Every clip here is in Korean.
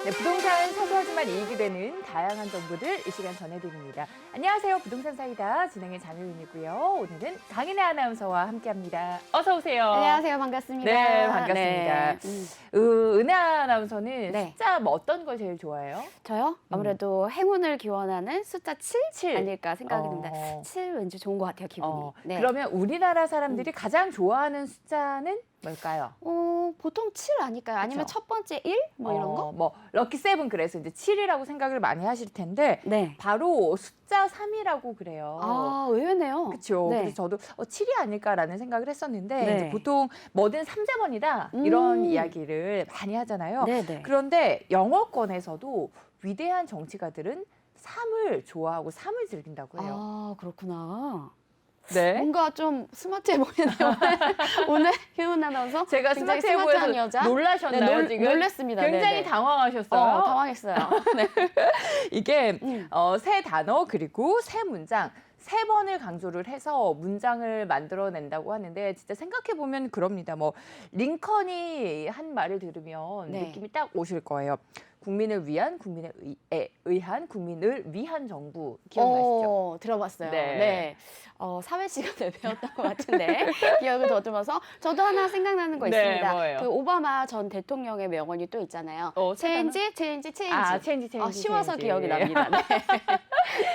네, 부동산 사소하지만 이익이 되는 다양한 정보들 이 시간 전해드립니다. 안녕하세요. 부동산 사이다 진행의 장효윤이고요. 오늘은 강인혜 아나운서와 함께합니다. 어서 오세요. 안녕하세요. 반갑습니다. 네, 반갑습니다. 네. 은혜 아나운서는 네. 숫자 뭐 어떤 걸 제일 좋아해요? 저요? 아무래도 행운을 기원하는 숫자 7 아닐까 생각이 듭니다. 어. 7 왠지 좋은 것 같아요, 기분이. 네. 그러면 우리나라 사람들이 가장 좋아하는 숫자는 뭘까요? 보통 7 아닐까요? 아니면 그쵸? 첫 번째 1? 뭐 이런 거? 뭐 럭키 세븐 그래서 이제 7이라고 생각을 많이 하실 텐데 네. 바로 숫자 3이라고 그래요. 아, 의외네요. 그렇죠. 네. 그래서 저도 7이 아닐까라는 생각을 했었는데 네. 이제 보통 뭐든 3제번이다 이런 이야기를 많이 하잖아요. 네네. 그런데 영어권에서도 위대한 정치가들은 3을 좋아하고 3을 즐긴다고 해요. 아, 그렇구나. 네. 뭔가 좀 스마트해 보이네요. 오늘 효은 아나운서 제가 굉장히 스마트해 스마트한 보여서 여자. 놀라셨나요, 네, 지금? 놀랐습니다. 굉장히 네네. 당황하셨어요. 당황했어요. 네. 이게 세 단어 그리고 세 문장 3번을 강조를 해서 문장을 만들어낸다고 하는데 진짜 생각해보면 그럽니다. 뭐 링컨이 한 말을 들으면 네. 느낌이 딱 오실 거예요. 국민을 위한, 국민에 의한, 국민을 위한 정부. 기억나시죠? 들어봤어요. 네. 네. 사회 시간에 배웠던 것 같은데 기억을 더듬어서 저도 하나 생각나는 거 네, 있습니다. 뭐예요? 그 오바마 전 대통령의 명언이 또 있잖아요. 체인지? 체인지. 체인지. 쉬워서 체인지. 기억이 납니다.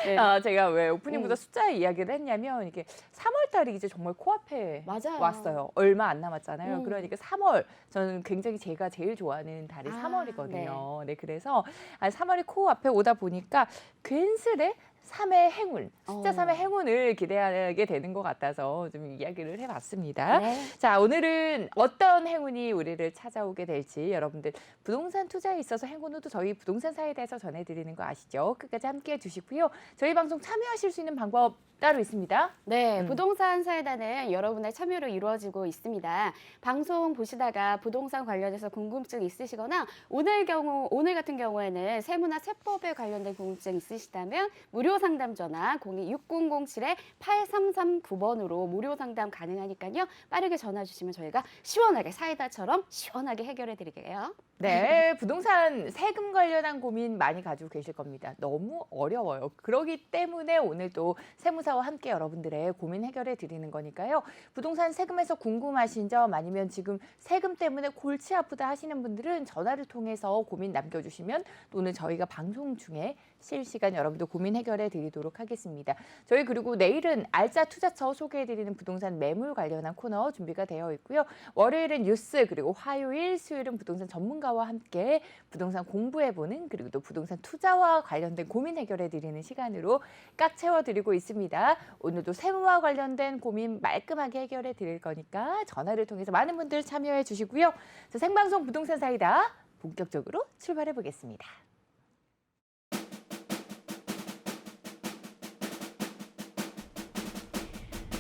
네. 네. 제가 왜 오프닝부터 숫자 이야기를 했냐면 이게 3월 달이 이제 정말 코앞에 맞아요. 왔어요. 얼마 안 남았잖아요. 음. 그러니까 3월 저는 굉장히 제가 제일 좋아하는 달이 3월이거든요. 네, 그래서 3월이 코앞에 오다 보니까 괜스레 3의 행운, 숫자 3의 행운을 기대하게 되는 것 같아서 좀 이야기를 해봤습니다. 네. 자, 오늘은 어떤 행운이 우리를 찾아오게 될지 여러분들 부동산 투자에 있어서 행운도 저희 부동산 사에 대해서 전해드리는 거 아시죠? 끝까지 함께해 주시고요. 저희 방송 참여하실 수 있는 방법 따로 있습니다. 네, 부동산 사이다는 여러분의 참여로 이루어지고 있습니다. 방송 보시다가 부동산 관련해서 궁금증 있으시거나 오늘 같은 경우에는 세무나 세법에 관련된 궁금증 있으시다면 무료 상담 전화 02-6007-8339번으로 무료 상담 가능하니까요. 빠르게 전화 주시면 저희가 시원하게 사이다처럼 시원하게 해결해 드릴게요. 네, 부동산 세금 관련한 고민 많이 가지고 계실 겁니다. 너무 어려워요. 그렇기 때문에 오늘 또 세무사와 함께 여러분들의 고민 해결해 드리는 거니까요. 부동산 세금에서 궁금하신 점 아니면 지금 세금 때문에 골치 아프다 하시는 분들은 전화를 통해서 고민 남겨주시면 오늘 저희가 방송 중에 실시간 여러분들 고민 해결해 드리도록 하겠습니다. 저희 그리고 내일은 알짜 투자처 소개해 드리는 부동산 매물 관련한 코너 준비가 되어 있고요. 월요일은 뉴스 그리고 화요일, 수요일은 부동산 전문가와 함께 부동산 공부해보는 그리고 또 부동산 투자와 관련된 고민 해결해 드리는 시간으로 꽉 채워드리고 있습니다. 오늘도 세무와 관련된 고민 말끔하게 해결해 드릴 거니까 전화를 통해서 많은 분들 참여해 주시고요. 자, 생방송 부동산 사이다 본격적으로 출발해 보겠습니다.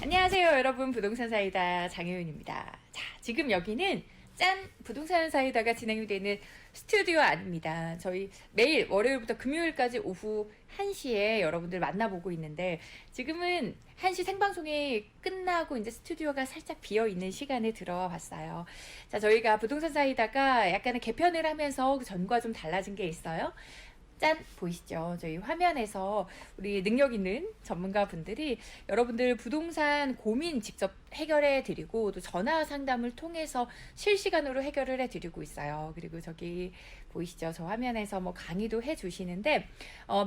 안녕하세요, 여러분. 부동산 사이다 장효윤입니다. 자, 지금 여기는 짠! 부동산 사이다가 진행이 되는 스튜디오 아닙니다. 저희 매일 월요일부터 금요일까지 오후 1시에 여러분들 만나보고 있는데 지금은 1시 생방송이 끝나고 이제 스튜디오가 살짝 비어있는 시간에 들어와 봤어요. 자, 저희가 부동산 사이다가 약간의 개편을 하면서 그 전과 좀 달라진 게 있어요. 짠! 보이시죠? 저희 화면에서 우리 능력 있는 전문가분들이 여러분들 부동산 고민 직접 해결해 드리고 또 전화 상담을 통해서 실시간으로 해결을 해 드리고 있어요. 그리고 저기 보이시죠? 저 화면에서 뭐 강의도 해 주시는데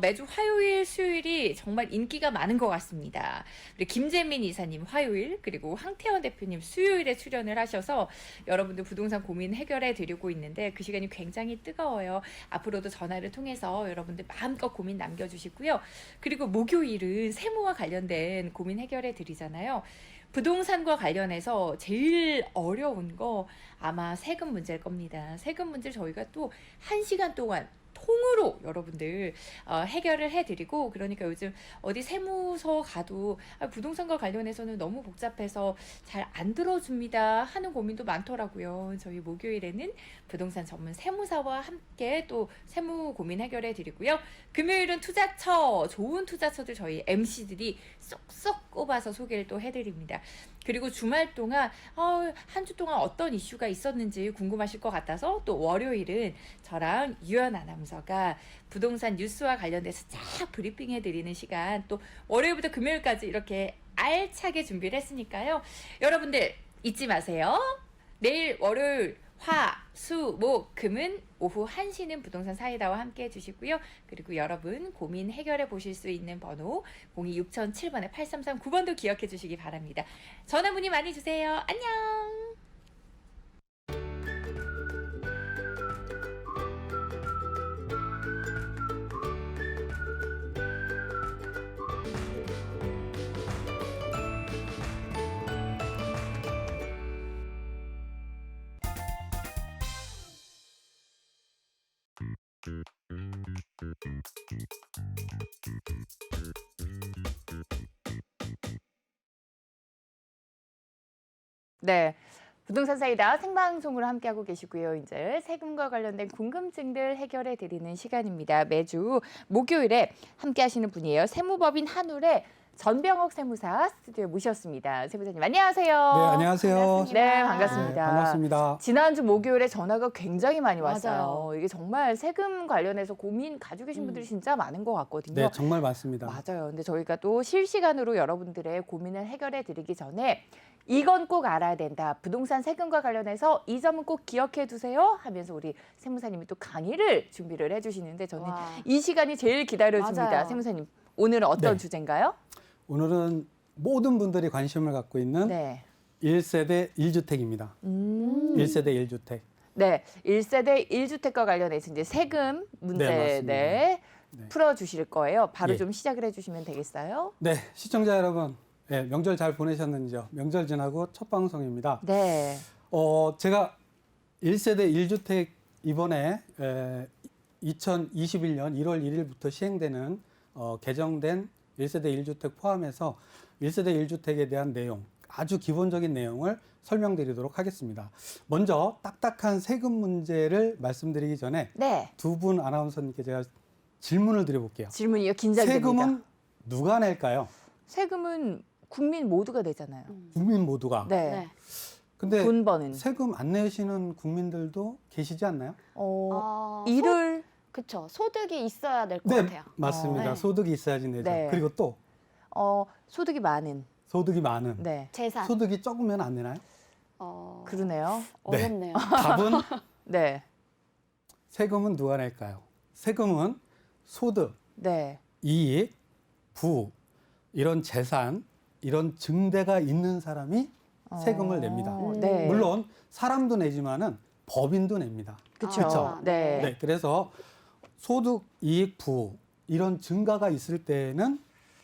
매주 화요일, 수요일이 정말 인기가 많은 것 같습니다. 우리 김재민 이사님 화요일 그리고 황태원 대표님 수요일에 출연을 하셔서 여러분들 부동산 고민 해결해 드리고 있는데 그 시간이 굉장히 뜨거워요. 앞으로도 전화를 통해서 여러분들 마음껏 고민 남겨주시고요. 그리고 목요일은 세무와 관련된 고민 해결해 드리잖아요. 부동산과 관련해서 제일 어려운 거 아마 세금 문제일 겁니다. 세금 문제를 저희가 또 1시간 동안 통으로 여러분들 해결을 해드리고 그러니까 요즘 어디 세무서 가도 부동산과 관련해서는 너무 복잡해서 잘 안 들어줍니다 하는 고민도 많더라고요. 저희 목요일에는 부동산 전문 세무사와 함께 또 세무 고민 해결해 드리고요. 금요일은 투자처, 좋은 투자처들 저희 MC들이 쏙쏙 꼽아서 소개를 또 해드립니다. 그리고 주말 동안 한 주 동안 어떤 이슈가 있었는지 궁금하실 것 같아서 또 월요일은 저랑 유연 아나운서가 부동산 뉴스와 관련돼서 쫙 브리핑해드리는 시간, 또 월요일부터 금요일까지 이렇게 알차게 준비를 했으니까요. 여러분들 잊지 마세요. 내일 월요일 화, 수, 목, 금은 오후 1시는 부동산 사이다와 함께 해주시고요. 그리고 여러분 고민 해결해 보실 수 있는 번호 026007번에 8339번도 기억해 주시기 바랍니다. 전화 문의 많이 주세요. 안녕. 네. 부동산 사이다 생방송으로 함께하고 계시고요. 이제 세금과 관련된 궁금증들 해결해 드리는 시간입니다. 매주 목요일에 함께 하시는 분이에요. 세무법인 한울의 전병옥 세무사 스튜디오에 모셨습니다. 세무사님 안녕하세요. 네, 안녕하세요. 반갑습니다. 네, 반갑습니다. 네, 반갑습니다. 지난주 목요일에 전화가 굉장히 많이 맞아요. 왔어요. 이게 정말 세금 관련해서 고민 가지고 계신 분들이 진짜 많은 것 같거든요. 네, 정말 많습니다. 맞아요. 근데 저희가 또 실시간으로 여러분들의 고민을 해결해 드리기 전에 이건 꼭 알아야 된다. 부동산 세금과 관련해서 이 점은 꼭 기억해 두세요 하면서 우리 세무사님이 또 강의를 준비를 해주시는데 저는 와. 이 시간이 제일 기다려집니다. 맞아요. 세무사님, 오늘은 어떤 네. 주제인가요? 오늘은 모든 분들이 관심을 갖고 있는 네. 1세대 1주택입니다. 1세대 1주택. 네. 1세대 1주택과 관련해서 이제 세금 문제 네, 맞습니다. 네, 네. 풀어주실 거예요. 바로 예. 좀 시작을 해주시면 되겠어요? 네, 시청자 여러분, 네, 명절 잘 보내셨는지요? 명절 지나고 첫 방송입니다. 네. 제가 1세대 1주택 이번에 2021년 1월 1일부터 시행되는 개정된 1세대 1주택 포함해서 1세대 1주택에 대한 내용, 아주 기본적인 내용을 설명드리도록 하겠습니다. 먼저 딱딱한 세금 문제를 말씀드리기 전에 네. 두 분 아나운서님께 제가 질문을 드려볼게요. 질문이요. 긴장됩니다. 세금은 누가 낼까요? 세금은 국민 모두가 내잖아요. 국민 모두가. 네. 네. 근데 돈 버는. 세금 안 내시는 국민들도 계시지 않나요? 일을 그쵸. 소득이 있어야 될 것 네, 같아요. 맞습니다. 네. 소득이 있어야지 내죠. 네. 그리고 또 소득이 많은. 소득이 많은. 네. 재산. 소득이 적으면 안 내나요? 그러네요. 어렵네요. 답은 네. 세금은 누가 낼까요? 세금은 소득, 네. 이익, 부, 이런 재산, 이런 증대가 있는 사람이 세금을 냅니다. 네. 물론 사람도 내지만은 법인도 냅니다. 그렇죠. 그쵸? 네. 네, 그래서 소득, 이익, 부 이런 증가가 있을 때에는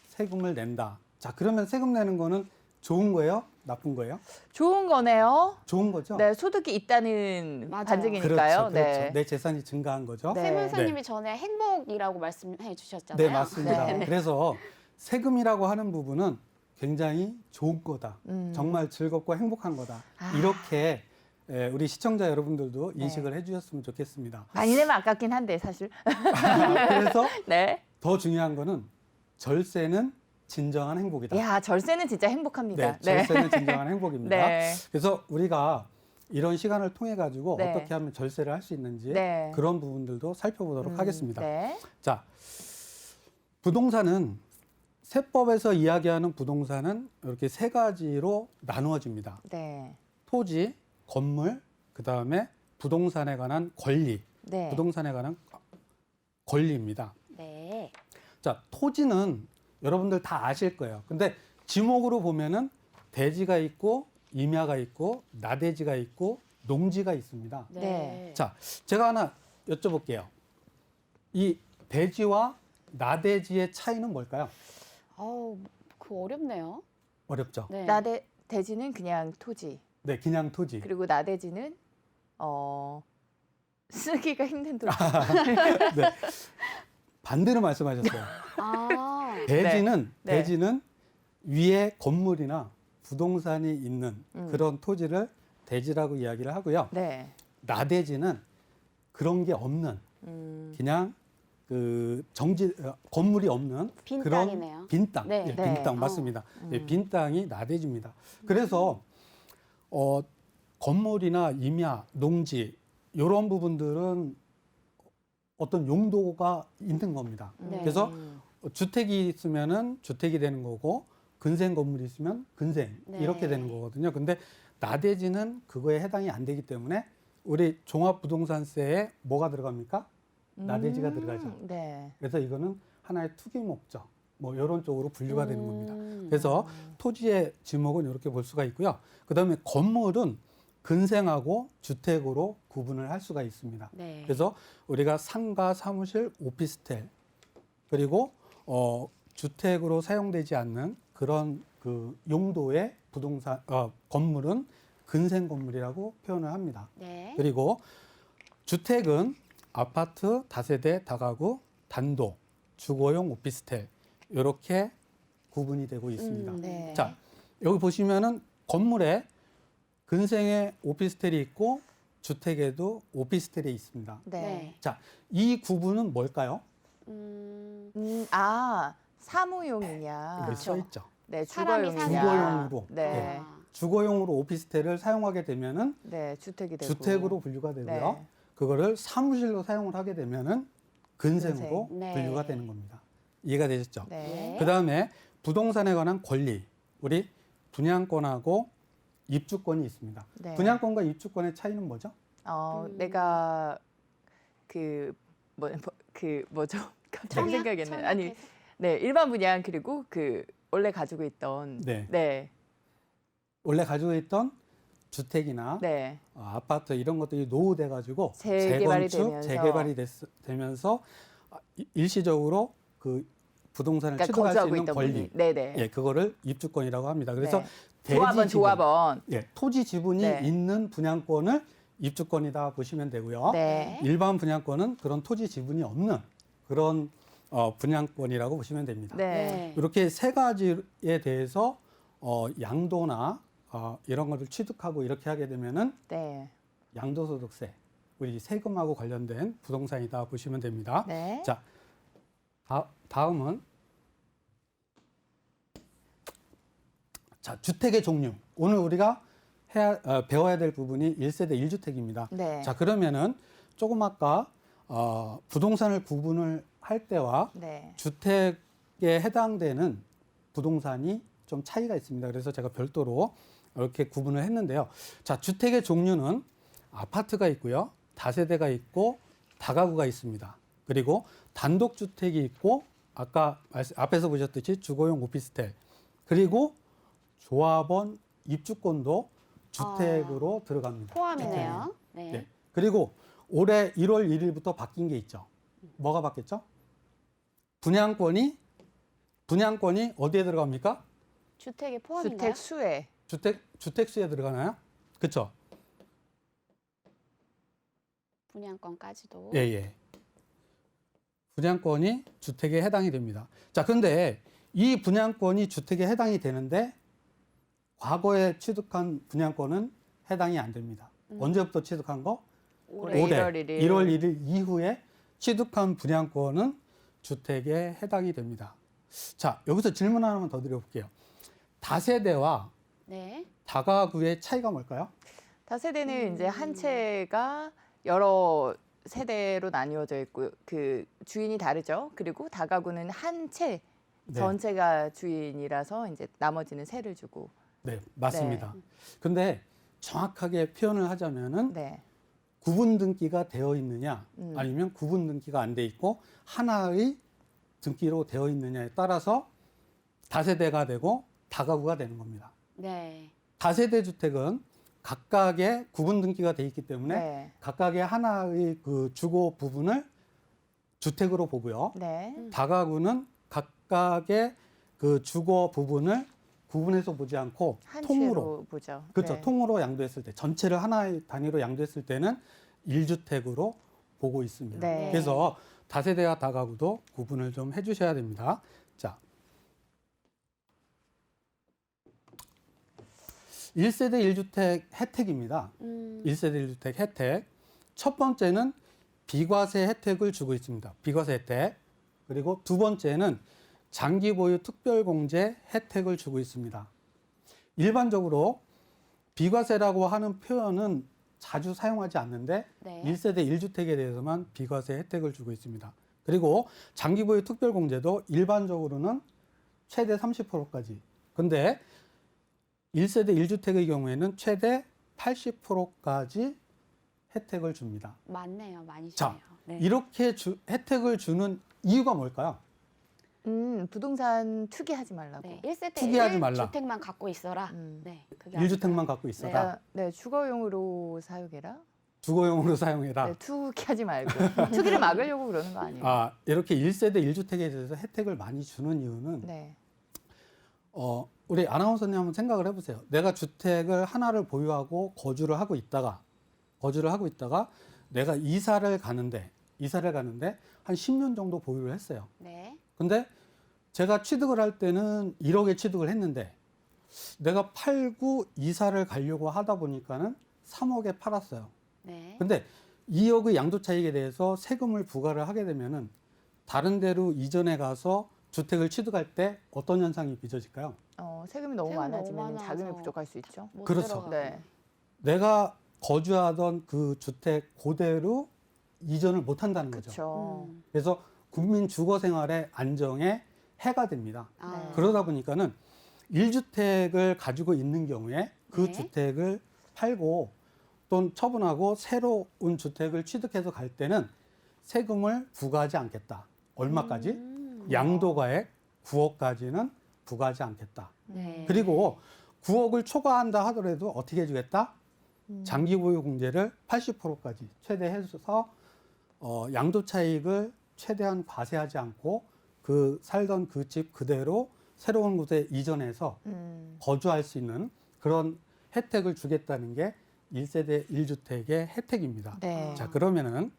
세금을 낸다. 자, 그러면 세금 내는 거는 좋은 거예요? 나쁜 거예요? 좋은 거네요. 좋은 거죠? 네, 소득이 있다는 맞아요. 반증이니까요. 그렇죠, 그렇죠. 네. 내 재산이 증가한 거죠. 네. 세무사님이 전에 행복이라고 말씀해 주셨잖아요. 네, 맞습니다. 네. 그래서 세금이라고 하는 부분은 굉장히 좋은 거다. 정말 즐겁고 행복한 거다. 이렇게 우리 시청자 여러분들도 인식을 해주셨으면 좋겠습니다. 많이 내면 아깝긴 한데 사실. 그래서 네. 더 중요한 거는 절세는 진정한 행복이다. 야, 절세는 진짜 행복합니다. 네, 절세는 진정한 행복입니다. 네. 그래서 우리가 이런 시간을 통해 가지고 네. 어떻게 하면 절세를 할 수 있는지 네. 그런 부분들도 살펴보도록 하겠습니다. 네. 자, 부동산은 세법에서 이야기하는 부동산은 이렇게 세 가지로 나누어집니다. 네. 토지, 건물, 그 다음에 부동산에 관한 권리, 네. 부동산에 관한 권리입니다. 네. 자, 토지는 여러분들 다 아실 거예요. 근데 지목으로 보면은 대지가 있고 임야가 있고 나대지가 있고 농지가 있습니다. 네. 자, 제가 하나 여쭤볼게요. 이 대지와 나대지의 차이는 뭘까요? 그거 어렵네요. 어렵죠? 네. 대지는 그냥 토지. 네, 그냥 토지. 그리고 나대지는 쓰기가 힘든 토지. 네. 반대로 말씀하셨어요. 대지는 네. 대지는 위에 건물이나 부동산이 있는 그런 토지를 대지라고 이야기를 하고요. 네. 나대지는 그런 게 없는 그냥 건물이 없는 빈 그런 땅이네요. 빈 땅, 네. 예, 네. 빈 땅 맞습니다. 예, 빈 땅이 나대지입니다. 그래서 건물이나 임야, 농지 이런 부분들은 어떤 용도가 있는 겁니다. 네. 그래서 주택이 있으면은 주택이 되는 거고 근생 건물이 있으면 근생 네. 이렇게 되는 거거든요. 근데 나대지는 그거에 해당이 안 되기 때문에 우리 종합부동산세에 뭐가 들어갑니까? 나대지가 들어가죠. 네. 그래서 이거는 하나의 투기 목적 뭐 이런 쪽으로 분류가 되는 겁니다. 음. 그래서 토지의 지목은 이렇게 볼 수가 있고요. 그다음에 건물은 근생하고 주택으로 구분을 할 수가 있습니다. 네. 그래서 우리가 상가, 사무실, 오피스텔 그리고 주택으로 사용되지 않는 그런 그 용도의 부동산 건물은 근생 건물이라고 표현을 합니다. 네. 그리고 주택은 아파트, 다세대, 다가구, 단독, 주거용 오피스텔 이렇게 구분이 되고 있습니다. 네. 자, 여기 보시면은 건물에 근생에 오피스텔이 있고 주택에도 오피스텔이 있습니다. 네. 네. 자, 이 구분은 뭘까요? 사무용이냐. 여기 써 있죠. 네, 사람이 주거용이냐. 주거용으로. 네. 아. 주거용으로 오피스텔을 사용하게 되면은 네, 주택이 되고. 주택으로 분류가 되고요. 네. 그거를 사무실로 사용을 하게 되면은 근생으로 근생. 네. 분류가 되는 겁니다. 이해가 되셨죠? 네. 그다음에 부동산에 관한 권리. 우리 분양권하고 입주권이 있습니다. 네. 분양권과 입주권의 차이는 뭐죠? 내가 뭐죠? 갑자기 생각이 안 나요. 아니, 네, 일반 분양 그리고 원래 가지고 있던 네. 네. 원래 가지고 있던 주택이나 네. 아파트 이런 것들이 노후돼 가지고 재개발이 재건축, 되면서. 재개발이 되면서 일시적으로 그 부동산을 그러니까 취득할 수 거주하고 있는 있던 권리. 분이. 네, 네. 예, 그거를 입주권이라고 합니다. 그래서 네. 대지 지분, 조합원. 예, 토지 지분이 네. 있는 분양권을 입주권이다 보시면 되고요. 네. 일반 분양권은 그런 토지 지분이 없는 그런 분양권이라고 보시면 됩니다. 네. 이렇게 세 가지에 대해서 양도나 이런 것을 취득하고 이렇게 하게 되면은 네. 양도소득세, 우리 세금하고 관련된 부동산이다 보시면 됩니다. 네. 자, 다음은 자, 주택의 종류. 오늘 우리가 배워야 될 부분이 1세대 1주택입니다. 네. 자, 그러면은 조금 아까 부동산을 구분을 할 때와 네. 주택에 해당되는 부동산이 좀 차이가 있습니다. 그래서 제가 별도로 이렇게 구분을 했는데요. 자, 주택의 종류는 아파트가 있고요. 다세대가 있고 다가구가 있습니다. 그리고 단독주택이 있고 아까 앞에서 보셨듯이 주거용 오피스텔 그리고 조합원 입주권도 주택으로 들어갑니다. 포함이네요. 주택은. 네. 네. 그리고 올해 1월 1일부터 바뀐 게 있죠. 뭐가 바뀌었죠? 분양권이 어디에 들어갑니까? 주택에 포함인가요? 주택 수에. 주택수에 들어가나요? 그렇죠? 분양권까지도. 예, 예. 분양권이 주택에 해당이 됩니다. 자, 근데 이 분양권이 주택에 해당이 되는데 과거에 취득한 분양권은 해당이 안 됩니다. 언제부터 취득한 거? 올해 1월 1일. 1월 1일 이후에 취득한 분양권은 주택에 해당이 됩니다. 자, 여기서 질문 하나만 더 드려볼게요. 다세대와 네. 다가구의 차이가 뭘까요? 다세대는 이제 한 채가 여러 세대로 나뉘어져 있고 주인이 다르죠. 그리고 다가구는 한 채 네. 전체가 주인이라서 이제 나머지는 세를 주고. 네, 맞습니다. 근데 정확하게 표현을 하자면은 네. 구분 등기가 되어 있느냐 아니면 구분 등기가 안 돼 있고 하나의 등기로 되어 있느냐에 따라서 다세대가 되고 다가구가 되는 겁니다. 네. 다세대 주택은 각각의 구분 등기가 돼 있기 때문에 네. 각각의 하나의 그 주거 부분을 주택으로 보고요. 네. 다가구는 각각의 그 주거 부분을 구분해서 보지 않고 한 통으로 채로 보죠. 그렇죠. 네. 통으로 양도했을 때 전체를 하나의 단위로 양도했을 때는 1주택으로 보고 있습니다. 네. 그래서 다세대와 다가구도 구분을 좀 해주셔야 됩니다. 자, 1세대 1주택 혜택입니다. 1세대 1주택 혜택. 첫 번째는 비과세 혜택을 주고 있습니다. 비과세 혜택. 그리고 두 번째는 장기 보유 특별공제 혜택을 주고 있습니다. 일반적으로 비과세라고 하는 표현은 자주 사용하지 않는데 네. 1세대 1주택에 대해서만 비과세 혜택을 주고 있습니다. 그리고 장기 보유 특별공제도 일반적으로는 최대 30%까지. 근데 1세대 1주택의 경우에는 최대 80%까지 혜택을 줍니다. 많네요. 많이 자, 주네요. 네. 이렇게 혜택을 주는 이유가 뭘까요? 부동산 투기하지 말라고. 네. 1세대 투기하지 말라. 1주택만 갖고 있어라. 음. 네. 그게 1주택만 아닐까요? 갖고 있어라. 네, 주거용으로 사용해라. 주거용으로 사용해라. 네, 투기하지 말고. 투기를 막으려고 그러는 거 아니에요? 아, 이렇게 1세대 1주택에 대해서 혜택을 많이 주는 이유는 네. 우리 아나운서님 한번 생각을 해보세요. 내가 주택을 하나를 보유하고 거주를 하고 있다가 내가 이사를 가는데 한 10년 정도 보유를 했어요. 네. 근데 제가 취득을 할 때는 1억에 취득을 했는데 내가 팔고 이사를 가려고 하다 보니까는 3억에 팔았어요. 네. 근데 2억의 양도 차익에 대해서 세금을 부과를 하게 되면은 다른 데로 이전해 가서 주택을 취득할 때 어떤 현상이 빚어질까요? 세금이 너무 세금 너무 많아지면 자금이 많아서 부족할 수 있죠. 못 그렇죠. 들어가고. 네. 내가 거주하던 그 주택 그대로 이전을 못 한다는 거죠. 그렇죠. 그래서 국민 주거 생활의 안정에 해가 됩니다. 아. 네. 그러다 보니까는 1주택을 가지고 있는 경우에 그 네. 주택을 팔고 또는 처분하고 새로운 주택을 취득해서 갈 때는 세금을 부과하지 않겠다. 얼마까지? 양도가액 9억까지는 부과하지 않겠다. 네. 그리고 9억을 초과한다 하더라도 어떻게 해주겠다? 장기 보유 공제를 80%까지 최대해서 양도 차익을 최대한 과세하지 않고 살던 그 집 그대로 새로운 곳에 이전해서 거주할 수 있는 그런 혜택을 주겠다는 게 1세대 1주택의 혜택입니다. 네. 자, 그러면은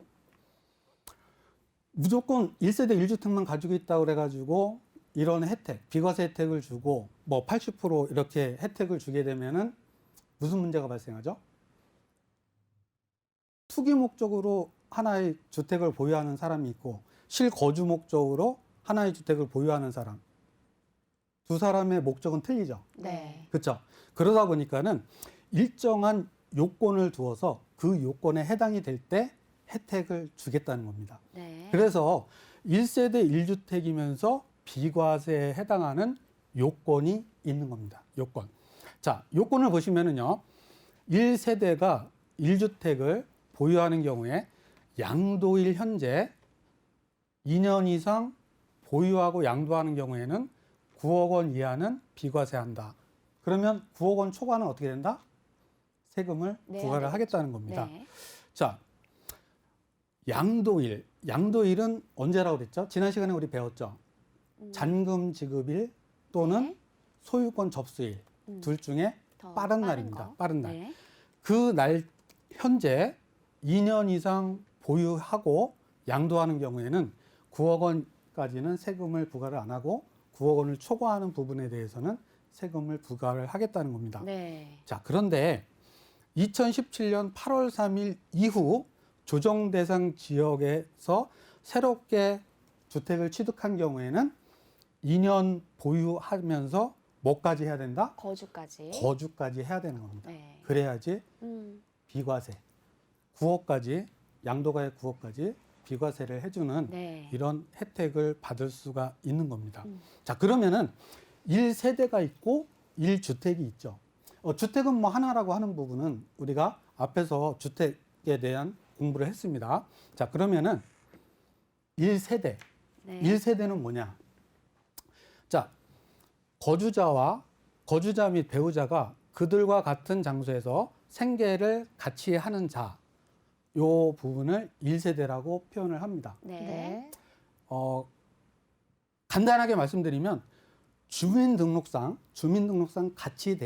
무조건 1세대 1주택만 가지고 있다고 그래가지고 이런 혜택, 비과세 혜택을 주고 뭐 80% 이렇게 혜택을 주게 되면은 무슨 문제가 발생하죠? 투기 목적으로 하나의 주택을 보유하는 사람이 있고 실거주 목적으로 하나의 주택을 보유하는 사람. 두 사람의 목적은 틀리죠. 네. 그렇죠? 그러다 보니까는 일정한 요건을 두어서 그 요건에 해당이 될 때 혜택을 주겠다는 겁니다. 네. 그래서 1세대 1주택이면서 비과세에 해당하는 요건이 있는 겁니다. 요건. 자, 요건을 보시면은요. 1세대가 1주택을 보유하는 경우에 양도일 현재 2년 이상 보유하고 양도하는 경우에는 9억 원 이하는 비과세한다. 그러면 9억 원 초과는 어떻게 된다? 세금을 내야 부과를 되겠죠. 하겠다는 겁니다. 네. 자, 양도일. 양도일은 언제라고 그랬죠? 지난 시간에 우리 배웠죠. 잔금 지급일 또는 네. 소유권 접수일. 둘 중에 더 빠른 날입니다. 거. 빠른 날. 네. 그 날 현재 2년 이상 보유하고 양도하는 경우에는 9억 원까지는 세금을 부과를 안 하고 9억 원을 초과하는 부분에 대해서는 세금을 부과를 하겠다는 겁니다. 네. 자, 그런데 2017년 8월 3일 이후 조정 대상 지역에서 새롭게 주택을 취득한 경우에는 2년 보유하면서 뭐까지 해야 된다? 거주까지. 거주까지 해야 되는 겁니다. 네. 그래야지 음. 비과세 9억까지 양도가액 9억까지 비과세를 해주는 네. 이런 혜택을 받을 수가 있는 겁니다. 자, 그러면은 1세대가 있고 1주택이 있죠. 주택은 뭐 하나라고 하는 부분은 우리가 앞에서 주택에 대한 공부를 했습니다. 자, 그러면은 1세대. 네. 1세대는 뭐냐? 자, 거주자 및 배우자가 그들과 같은 장소에서 생계를 같이 하는 자, 요 부분을 1세대라고 표현을 합니다. 네. 네. 간단하게 말씀드리면 주민등록상 같이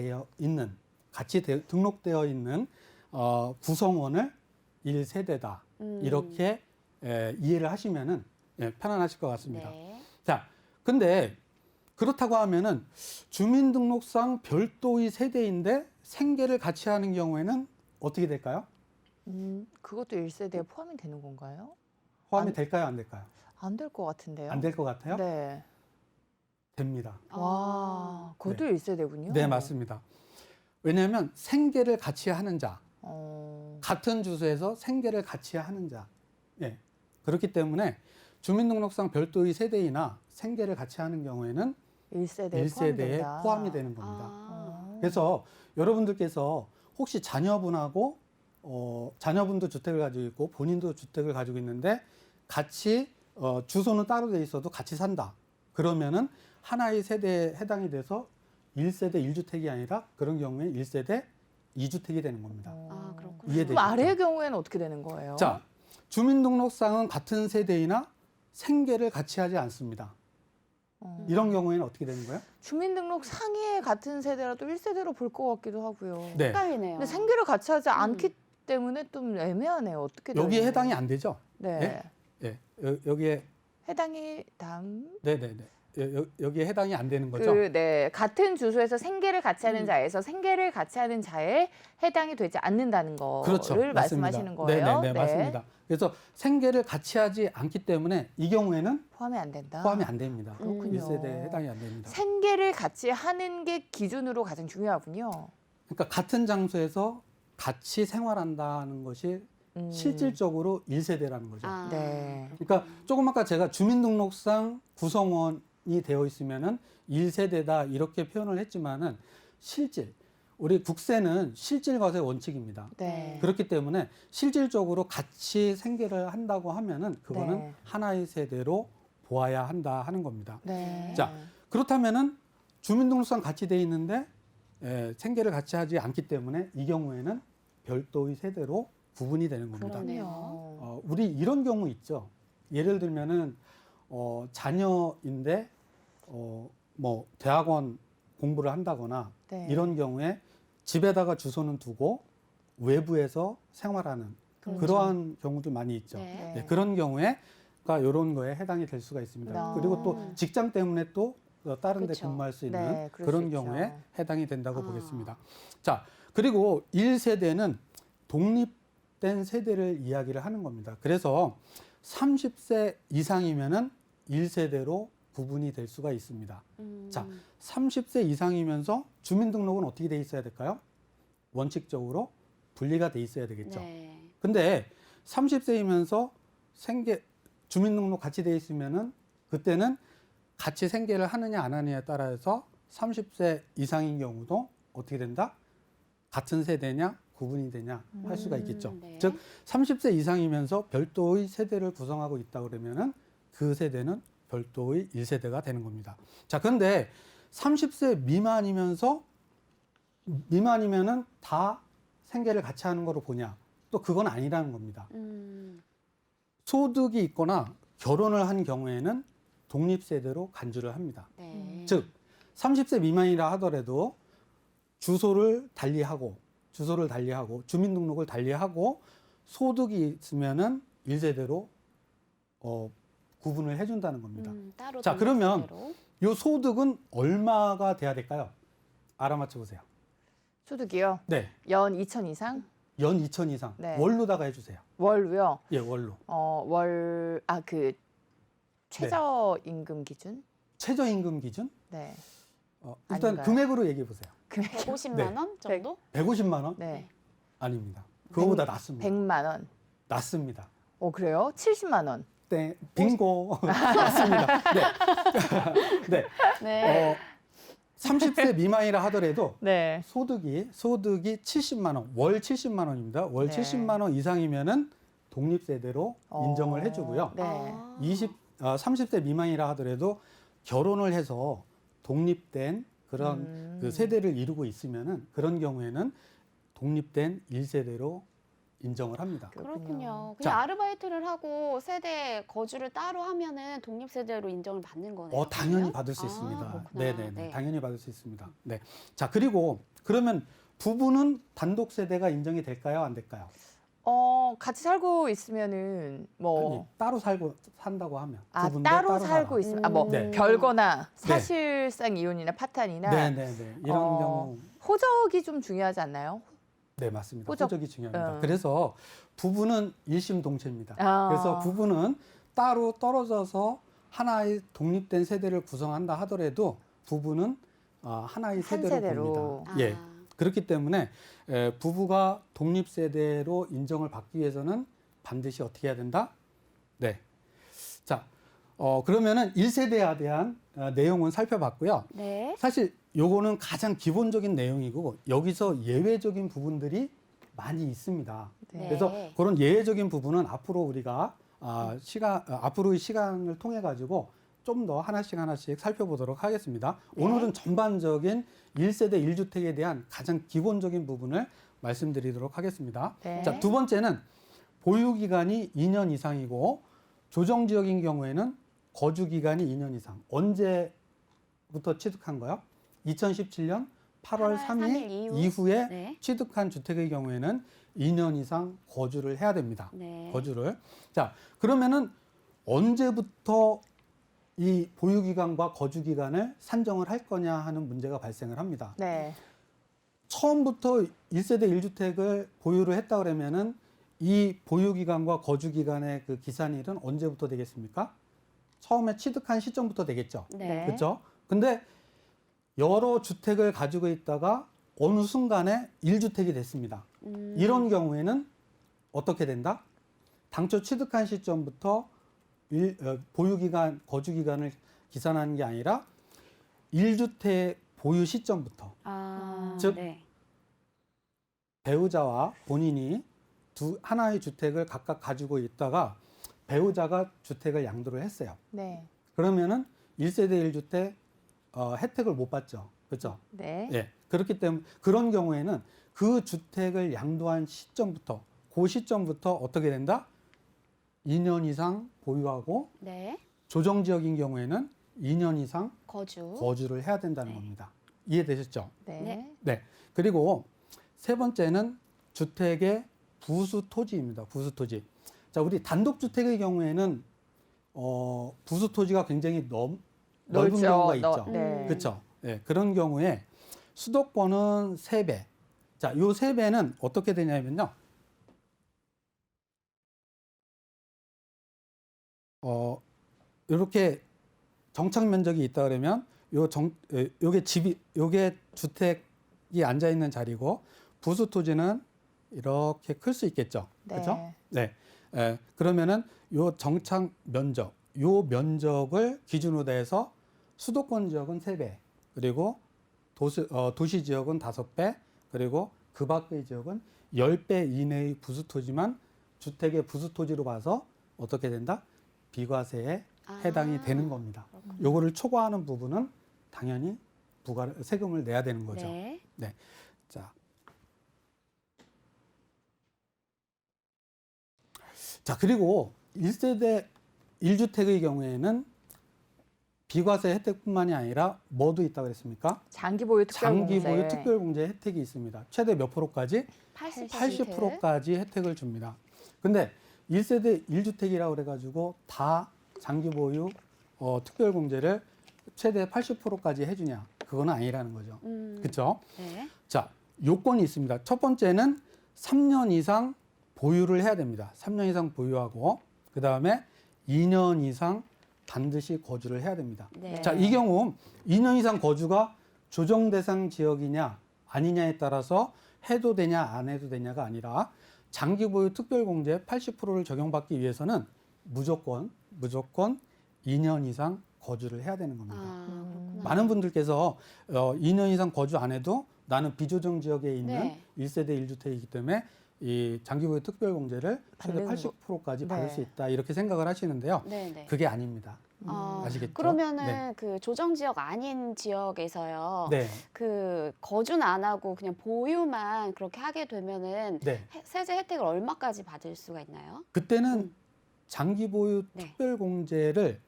등록되어 있는 구성원을 1세대다. 이렇게 이해를 하시면은 편안하실 것 같습니다. 네. 자, 근데 그렇다고 하면은 주민등록상 별도의 세대인데 생계를 같이 하는 경우에는 어떻게 될까요? 그것도 1세대에 포함이 되는 건가요? 포함이 안- 될까요, 안 될까요? 안 될 것 같은데요. 안 될 것 같아요? 네. 됩니다. 와, 그것도 1세대군요. 네, 맞습니다. 왜냐하면 생계를 같이 하는 자, 어, 같은 주소에서 생계를 같이 하는 자. 예. 그렇기 때문에 주민등록상 별도의 세대이나 생계를 같이 하는 경우에는 1세대에 1세대에 포함이 되는 겁니다. 아. 그래서 여러분들께서 혹시 자녀분하고 자녀분도 주택을 가지고 있고 본인도 주택을 가지고 있는데 같이 주소는 따로 돼 있어도 같이 산다. 그러면은 하나의 세대에 해당이 돼서 1세대 1주택이 아니라 그런 경우에 1세대 2주택이 되는 겁니다. 아, 그렇군요. 이해되시죠? 그럼 아래의 경우에는 어떻게 되는 거예요? 자, 주민등록상은 같은 세대이나 생계를 같이 하지 않습니다. 이런 경우에는 어떻게 되는 거예요? 주민등록 상위에 같은 세대라도 1세대로 볼 것 같기도 하고요. 네. 헷갈리네요. 근데 생계를 같이 하지 않기 때문에 좀 애매하네요. 어떻게 여기에 되는 해당이 거예요? 안 되죠? 네. 예. 여기에 해당이 다음 네네네. 여기에 해당이 안 되는 거죠? 네, 같은 주소에서 생계를 같이 하는 자에서 생계를 같이 하는 자에 해당이 되지 않는다는 거를 그렇죠. 말씀하시는 거예요. 네네네, 맞습니다. 그래서 생계를 같이 하지 않기 때문에 이 경우에는 포함이 안 된다. 포함이 안 됩니다. 그렇군요. 1세대에 해당이 안 됩니다. 생계를 같이 하는 게 기준으로 가장 중요하군요. 그러니까 같은 장소에서 같이 생활한다는 것이 실질적으로 1세대라는 거죠. 아. 네. 그러니까 조금 아까 제가 주민등록상 구성원이 되어 있으면은 1세대다 이렇게 표현을 했지만은 실질 우리 국세는 실질 과세 원칙입니다. 네. 그렇기 때문에 실질적으로 같이 생계를 한다고 하면은 그거는 네. 하나의 세대로 보아야 한다 하는 겁니다. 네. 자, 그렇다면은 주민등록상 같이 돼 있는데 생계를 같이 하지 않기 때문에 이 경우에는 별도의 세대로 구분이 되는 겁니다. 그러네요. 우리 이런 경우 있죠. 예를 들면은 자녀인데 뭐 대학원 공부를 한다거나 네. 이런 경우에 집에다가 주소는 두고 외부에서 생활하는 그렇죠. 그러한 경우도 많이 있죠. 네. 네, 그런 경우에 이런 거에 해당이 될 수가 있습니다. 아. 그리고 또 직장 때문에 또 다른 데 그렇죠. 근무할 수 있는 네, 그럴 그런 수 있죠. 경우에 해당이 된다고 아. 보겠습니다. 자, 그리고 1세대는 독립된 세대를 이야기를 하는 겁니다. 그래서 30세 이상이면은 1세대로 구분이 될 수가 있습니다. 자, 30세 이상이면서 주민등록은 어떻게 돼 있어야 될까요? 원칙적으로 분리가 돼 있어야 되겠죠. 네. 근데 30세이면서 주민등록 같이 돼 있으면은 그때는 같이 생계를 하느냐 안 하느냐에 따라서 30세 이상인 경우도 어떻게 된다? 같은 세대냐 구분이 되냐 할 수가 있겠죠. 네. 즉 30세 이상이면서 별도의 세대를 구성하고 있다 그러면은 그 세대는 별도의 1세대가 되는 겁니다. 자, 그런데 30세 미만이면은 다 생계를 같이 하는 거로 보냐? 또 그건 아니라는 겁니다. 소득이 있거나 결혼을 한 경우에는 독립세대로 간주를 합니다. 네. 즉 30세 미만이라 하더라도 주소를 달리하고 주민등록을 달리하고 소득이 있으면은 1세대로 구분을 해준다는 겁니다. 따로 자, 그러면 독립세대로. 이 소득은 얼마가 돼야 될까요? 알아맞혀 보세요. 소득이요. 네, 연 2천 이상? 연 2천 이상. 네. 월로다가 해주세요. 월로요. 예, 월로. 최저임금 기준? 최저임금 기준? 네. 일단 아닌가요? 금액으로 얘기해 보세요. 150만 네. 원 정도? 150만 원? 네. 아닙니다. 그거보다 낮습니다. 100만 원. 낮습니다. 그래요? 70만 원. 네, 빙고. 맞습니다. 네. 네. 네. 30세 미만이라 하더라도 네. 소득이 70만 원, 월 70만 원입니다. 월 네. 70만 원 이상이면은 독립세대로 인정을 해주고요. 네. 아. 30세 미만이라 하더라도 결혼을 해서 독립된 그런 그 세대를 이루고 있으면은 그런 경우에는 독립된 1세대로 인정을 합니다. 그렇군요. 그냥 자. 아르바이트를 하고 세대 거주를 따로 하면은 독립세대로 인정을 받는 거네요. 당연히 그러면? 받을 수 아, 있습니다. 그렇구나. 네네네. 네. 당연히 받을 수 있습니다. 네. 자, 그리고 그러면 부부는 단독 세대가 인정이 될까요? 안 될까요? 같이 살고 있으면은 아니, 따로 산다고 하면. 두 분도 따로 살고 살아. 있으면 네. 별거나 네. 사실상 이혼이나 파탄이나 네네네. 이런 경우. 호적이 좀 중요하지 않나요? 네, 맞습니다. 호적. 호적이 중요합니다. 어. 그래서 부부는 일심동체입니다. 아. 그래서 부부는 따로 떨어져서 하나의 독립된 세대를 구성한다 하더라도 부부는 하나의 한 세대로 세대로. 봅니다. 예. 그렇기 때문에 부부가 독립 세대로 인정을 받기 위해서는 반드시 어떻게 해야 된다? 네. 자, 그러면은 1세대에 대한 내용은 살펴봤고요. 네. 사실 요거는 가장 기본적인 내용이고 여기서 예외적인 부분들이 많이 있습니다. 네. 그래서 그런 예외적인 부분은 앞으로 우리가 앞으로의 시간을 통해 가지고 좀 더 하나씩 살펴보도록 하겠습니다. 네. 오늘은 전반적인 1세대 1주택에 대한 가장 기본적인 부분을 말씀드리도록 하겠습니다. 네. 자, 두 번째는 보유 기간이 2년 이상이고 조정 지역인 경우에는 거주 기간이 2년 이상. 언제부터 취득한 거요? 2017년 8월 3일 이후에 네. 취득한 주택의 경우에는 2년 이상 거주를 해야 됩니다. 네. 거주를. 자, 그러면은 언제부터 이 보유 기간과 거주 기간을 산정을 할 거냐 하는 문제가 발생을 합니다. 네. 처음부터 1세대 1주택을 보유를 했다 그러면은 이 보유 기간과 거주 기간의 그 기산일은 언제부터 되겠습니까? 처음에 취득한 시점부터 되겠죠. 네. 그렇죠? 근데 여러 주택을 가지고 있다가 어느 순간에 1주택이 됐습니다. 이런 경우에는 어떻게 된다? 당초 취득한 시점부터 보유기간, 거주기간을 기산하는 게 아니라 1주택 보유 시점부터 즉, 네. 배우자와 본인이 하나의 주택을 각각 가지고 있다가 배우자가 주택을 양도를 했어요. 네. 그러면은 1세대 1주택 혜택을 못 받죠. 그렇죠? 네. 예. 그렇기 때문에 그런 경우에는 그 주택을 양도한 시점부터 그 시점부터 어떻게 된다? 2년 이상 보유하고 네. 조정 지역인 경우에는 2년 이상 거주. 거주를 해야 된다는 네. 겁니다. 이해되셨죠? 네. 네. 그리고 세 번째는 주택의 부수 토지입니다. 부수 토지. 자, 우리 단독 주택의 경우에는 부수 토지가 굉장히 넓은 넓죠. 경우가 있죠. 네. 그렇죠? 네, 그런 경우에 수도권은 3배. 자, 요 3배는 어떻게 되냐면요. 이렇게 정착 면적이 있다 그러면 요게 주택이 앉아 있는 자리고 부수 토지는 이렇게 클 수 있겠죠. 네. 그렇죠? 네. 그러면은 요 정착 면적, 요 면적을 기준으로 해서 수도권 지역은 3배, 그리고 도시 지역은 5배, 그리고 그 밖의 지역은 10배 이내의 부수 토지만 주택의 부수 토지로 봐서 어떻게 된다? 비과세에 해당이 되는 겁니다. 요거를 초과하는 부분은 당연히 세금을 내야 되는 거죠. 네. 네. 자, 그리고 1세대 1주택의 경우에는 비과세 혜택뿐만이 아니라 뭐도 있다고 그랬습니까? 장기 보유 특별 공제. 장기 보유 특별 공제 혜택이 있습니다. 최대 몇 프로까지? 80%. 80%까지 혜택을 줍니다. 근데 1세대 1주택이라고 그래가지고 다 장기 보유 특별 공제를 최대 80%까지 해주냐? 그건 아니라는 거죠. 그렇죠? 네. 자, 요건이 있습니다. 첫 번째는 3년 이상 보유를 해야 됩니다. 3년 이상 보유하고 그 다음에 2년 이상 반드시 거주를 해야 됩니다. 네. 자, 이 경우 2년 이상 거주가 조정 대상 지역이냐 아니냐에 따라서 해도 되냐 안 해도 되냐가 아니라 장기 보유 특별 공제 80%를 적용받기 위해서는 무조건 2년 이상 거주를 해야 되는 겁니다. 그렇구나. 많은 분들께서 2년 이상 거주 안 해도 나는 비조정 지역에 있는 네. 1세대 1주택이기 때문에 이 장기보유 특별 공제를 최대 받는 80%까지 받을 네. 수 있다 이렇게 생각을 하시는데요. 네, 네. 그게 아닙니다. 아시겠죠? 그러면은 네. 그 조정 지역 아닌 지역에서요. 네, 그 거주는 안 하고 그냥 보유만 그렇게 하게 되면은 네. 세제 혜택을 얼마까지 받을 수가 있나요? 그때는 장기보유 네. 특별 공제를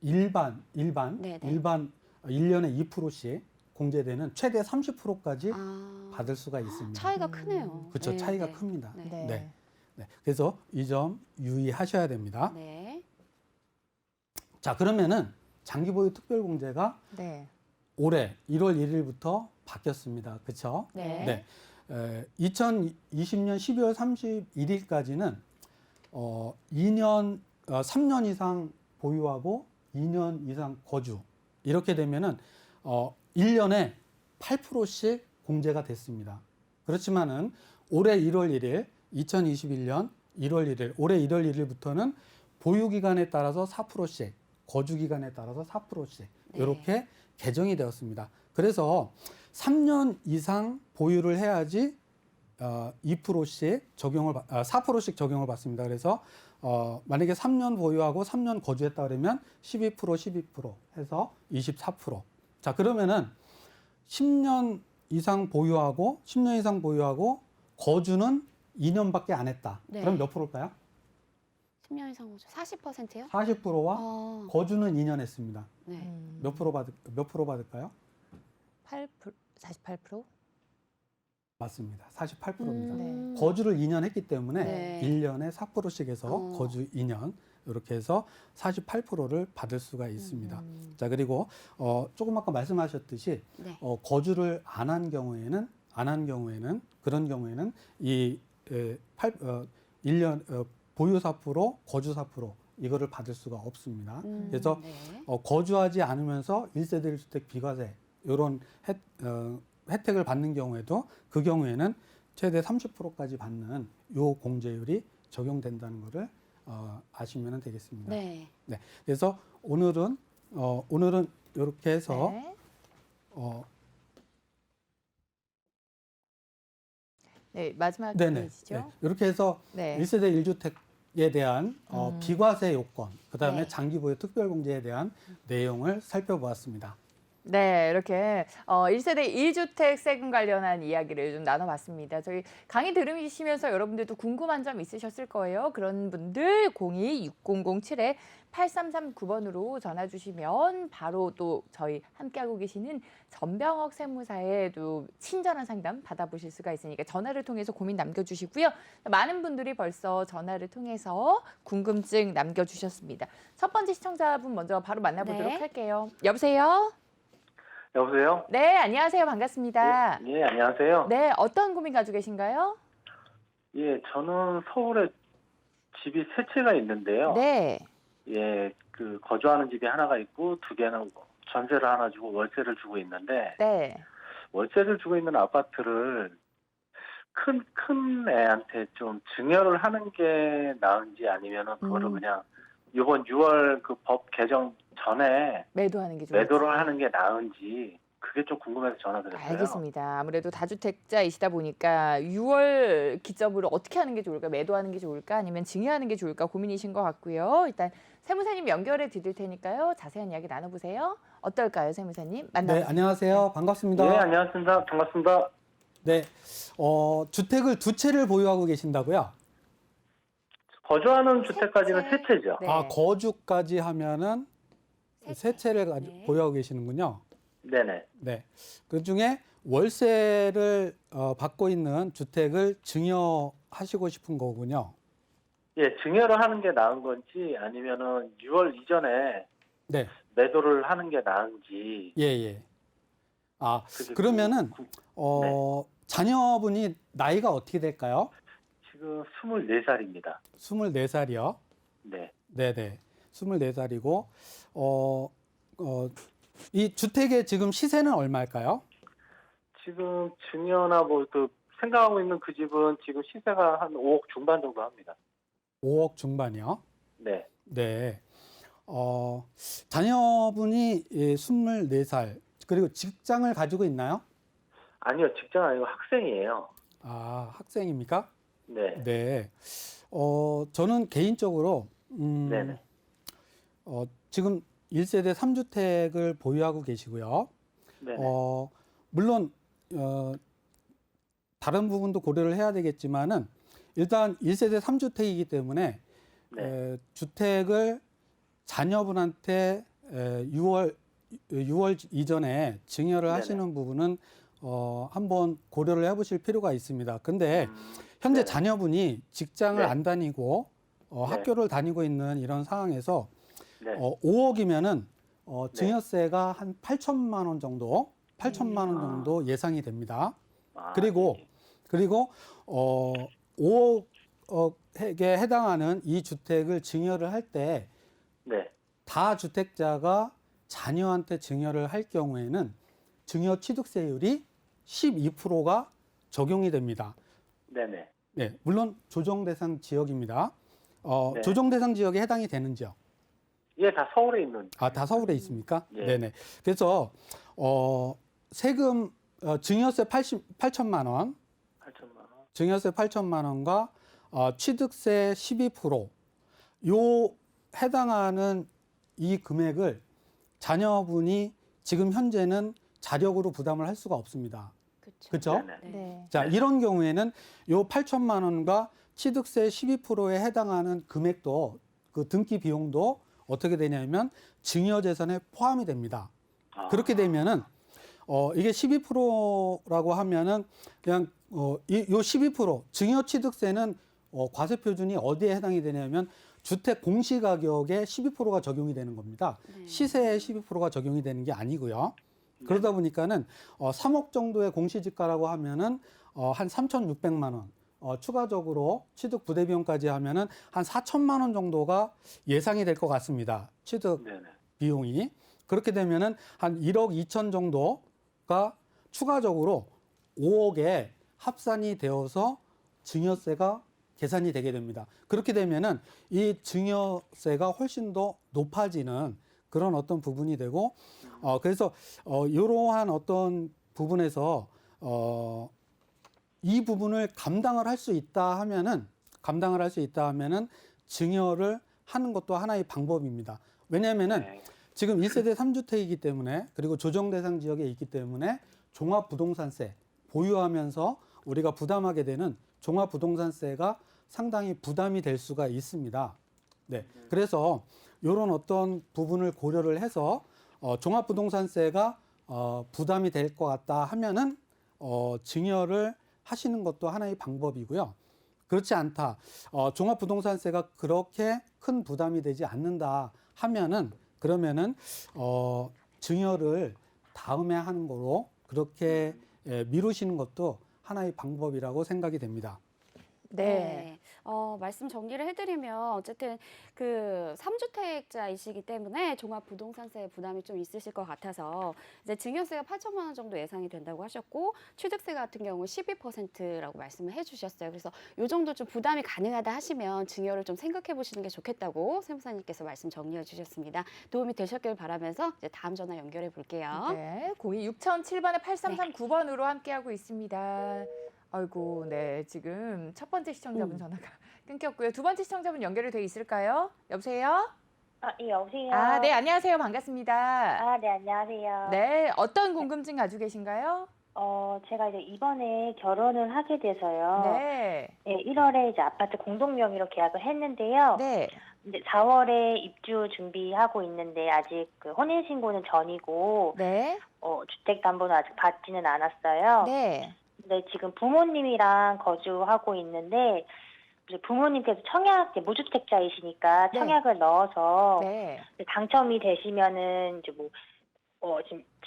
일반 네, 네. 1년에 2%씩 공제되는 최대 30%까지 아, 받을 수가 있습니다. 차이가 크네요. 그렇죠. 네, 차이가 네. 큽니다. 네. 네. 네. 네. 그래서 이 점 유의하셔야 됩니다. 네. 자, 그러면은 장기보유 특별공제가 네. 올해 1월 1일부터 바뀌었습니다. 그렇죠? 네. 네. 2020년 12월 31일까지는 3년 이상 보유하고 2년 이상 거주 이렇게 되면은 1년에 8%씩 공제가 됐습니다. 그렇지만은 올해 1월 1일, 2021년 1월 1일, 올해 1월 1일부터는 보유 기간에 따라서 4%씩, 거주 기간에 따라서 4%씩 네. 이렇게 개정이 되었습니다. 그래서 3년 이상 보유를 해야지 2%씩 4%씩 적용을 받습니다. 그래서 만약에 3년 보유하고 3년 거주했다 그러면 12%, 12% 해서 24%. 자, 그러면은 10년 이상 보유하고 거주는 2년밖에 안 했다. 네. 그럼 몇 프로일까요? 10년 이상 거주 40%요? 40%와 거주는 2년 했습니다. 네. 몇 프로 받을까요? 48%? 맞습니다. 48%입니다. 네. 거주를 2년 했기 때문에 네. 1년에 4%씩 해서 어. 거주 2년 이렇게 해서 48%를 받을 수가 있습니다. 자, 그리고 조금 아까 말씀하셨듯이 네. 거주를 안 한 경우에는 그런 경우에는 이 1년 보유 4%, 거주 4% 이거를 받을 수가 없습니다. 그래서 네. 거주하지 않으면서 1세대 1주택 비과세 이런 혜택을 받는 경우에도 그 경우에는 최대 30%까지 받는 요 공제율이 적용된다는 것을 아시면 되겠습니다. 네. 네. 그래서 오늘은 이렇게 해서 네. 네, 마지막 네네. 페이지죠. 네. 이렇게 해서 네. 1세대 1주택에 대한 비과세 요건, 그다음에 네. 장기보유 특별공제에 대한 내용을 살펴보았습니다. 네, 이렇게 1세대 1주택 세금 관련한 이야기를 좀 나눠봤습니다. 저희 강의 들으시면서 여러분들도 궁금한 점 있으셨을 거예요. 그런 분들 026007-8339번으로 전화 주시면 바로 또 저희 함께하고 계시는 전병억 세무사에도 친절한 상담 받아보실 수가 있으니까 전화를 통해서 고민 남겨주시고요. 많은 분들이 벌써 전화를 통해서 궁금증 남겨주셨습니다. 첫 번째 시청자분 먼저 바로 만나보도록 네. 할게요. 여보세요? 여보세요? 네, 안녕하세요. 반갑습니다. 예, 안녕하세요. 네, 어떤 고민 가지고 계신가요? 예, 저는 서울에 집이 세 채가 있는데요. 네. 예, 그 거주하는 집이 하나가 있고 두 개는 전세를 하나 주고 월세를 주고 있는데 네. 월세를 주고 있는 아파트를 큰 애한테 좀 증여를 하는 게 나은지 아니면은 그거를 그냥 이번 6월 그 법 개정 전에 매도하는 게 좋을지. 매도를 하는 게 나은지 그게 좀 궁금해서 전화드렸어요. 알겠습니다. 아무래도 다주택자이시다 보니까 6월 기점으로 어떻게 하는 게 좋을까? 매도하는 게 좋을까? 아니면 증여하는 게 좋을까? 고민이신 것 같고요. 일단 세무사님 연결해 드릴 테니까요. 자세한 이야기 나눠보세요. 어떨까요, 세무사님? 네, 만나보세요. 안녕하세요. 반갑습니다. 예, 안녕하십니까. 반갑습니다. 네, 주택을 두 채를 보유하고 계신다고요? 거주하는 주택까지는 채. 세 채죠. 네. 아, 거주까지 하면은 세 채를 네. 보유하고 계시는군요. 네네. 네. 그 중에 월세를 받고 있는 주택을 증여하시고 싶은 거군요. 예, 증여를 하는 게 나은 건지 아니면은 6월 이전에 네. 매도를 하는 게 나은지. 예, 예. 아, 그게 그러면은 네. 자녀분이 나이가 어떻게 될까요? 지금 24살입니다. 24살이요. 네. 네, 네. 24살이고 이 주택의 지금 시세는 얼마일까요? 지금 증여나 뭐 그 생각하고 있는 그 집은 지금 시세가 한 5억 중반 정도 합니다. 5억 중반이요. 네. 네. 자녀분이 24살, 그리고 직장을 가지고 있나요? 아니요, 직장 아니고 학생이에요. 아, 학생입니까? 네. 네. 저는 개인적으로, 네네. 지금 1세대 3주택을 보유하고 계시고요. 네네. 물론, 다른 부분도 고려를 해야 되겠지만은, 일단 1세대 3주택이기 때문에, 네. 주택을 자녀분한테 6월 이전에 증여를 네네. 하시는 부분은 한번 고려를 해보실 필요가 있습니다. 근데 현재 네네. 자녀분이 직장을 네. 안 다니고 네. 학교를 다니고 있는 이런 상황에서 네. 5억이면은 증여세가 한 8천만 원 정도 예상이 됩니다. 아, 그리고 예. 그리고 5억에 해당하는 이 주택을 증여를 할 때 네. 다주택자가 자녀한테 증여를 할 경우에는 증여 취득세율이 12%가 적용이 됩니다. 네네. 네, 물론 조정 대상 지역입니다. 네. 조정 대상 지역에 해당이 되는 지역. 예, 다 서울에 있는. 아, 다 서울에 있습니까? 예. 네네. 그래서 세금 증여세 8천만 원, 8천만 원. 증여세 8천만 원과 취득세 12%, 요 해당하는 이 금액을 자녀분이 지금 현재는 자력으로 부담을 할 수가 없습니다. 그렇죠? 네네. 네. 자, 이런 경우에는 요 8천만 원과 취득세 12%에 해당하는 금액도 그 등기 비용도 어떻게 되냐면 증여재산에 포함이 됩니다. 아. 그렇게 되면은 이게 12%라고 하면은 그냥 요 12% 증여취득세는 과세 표준이 어디에 해당이 되냐면 주택 공시가격에 12%가 적용이 되는 겁니다. 네. 시세에 12%가 적용이 되는 게 아니고요. 그러다 보니까는 3억 정도의 공시지가라고 하면은 한 3,600만 원, 추가적으로 취득 부대비용까지 하면은 한 4천만 원 정도가 예상이 될 것 같습니다. 취득 네네. 비용이. 그렇게 되면은 한 1억 2천 정도가 추가적으로 5억에 합산이 되어서 증여세가 계산이 되게 됩니다. 그렇게 되면은 이 증여세가 훨씬 더 높아지는 그런 어떤 부분이 되고, 그래서 이러한 어떤 부분에서 이 부분을 감당을 할 수 있다 하면은 증여를 하는 것도 하나의 방법입니다. 왜냐하면은 네. 지금 1세대 3주택이기 때문에, 그리고 조정 대상 지역에 있기 때문에 종합부동산세 보유하면서 우리가 부담하게 되는 종합부동산세가 상당히 부담이 될 수가 있습니다. 네, 그래서 이런 어떤 부분을 고려를 해서 종합부동산세가 부담이 될 것 같다 하면은 증여를 하시는 것도 하나의 방법이고요. 그렇지 않다, 종합부동산세가 그렇게 큰 부담이 되지 않는다 하면은 그러면은 증여를 다음에 하는 거로 그렇게 미루시는 것도 하나의 방법이라고 생각이 됩니다. 네. 말씀 정리를 해드리면 어쨌든 그 3주택자이시기 때문에 종합부동산세 부담이 좀 있으실 것 같아서 이제 증여세가 8천만 원 정도 예상이 된다고 하셨고 취득세 같은 경우 12%라고 말씀을 해주셨어요. 그래서 이 정도 좀 부담이 가능하다 하시면 증여를 좀 생각해 보시는 게 좋겠다고 세무사님께서 말씀 정리해 주셨습니다. 도움이 되셨길 바라면서 이제 다음 전화 연결해 볼게요. 네. 026007번에 8339번으로 함께하고 있습니다. 아이고, 네. 지금 첫 번째 시청자분 전화가 끊겼고요. 두 번째 시청자분 연결이 돼 있을까요? 여보세요? 예, 여보세요. 아, 네. 안녕하세요. 반갑습니다. 네, 안녕하세요. 네. 어떤 궁금증 가지고 계신가요? 제가 이제 이번에 결혼을 하게 돼서요. 네. 예, 1월에 이제 아파트 공동 명의로 계약을 했는데요. 네. 이제 4월에 입주 준비하고 있는데 아직 그 혼인 신고는 전이고 네. 주택담보는 아직 받지는 않았어요. 네. 근데 지금 부모님이랑 거주하고 있는데 이제 부모님께서 청약 이제 무주택자이시니까 네. 청약을 넣어서 네. 당첨이 되시면은 이제 뭐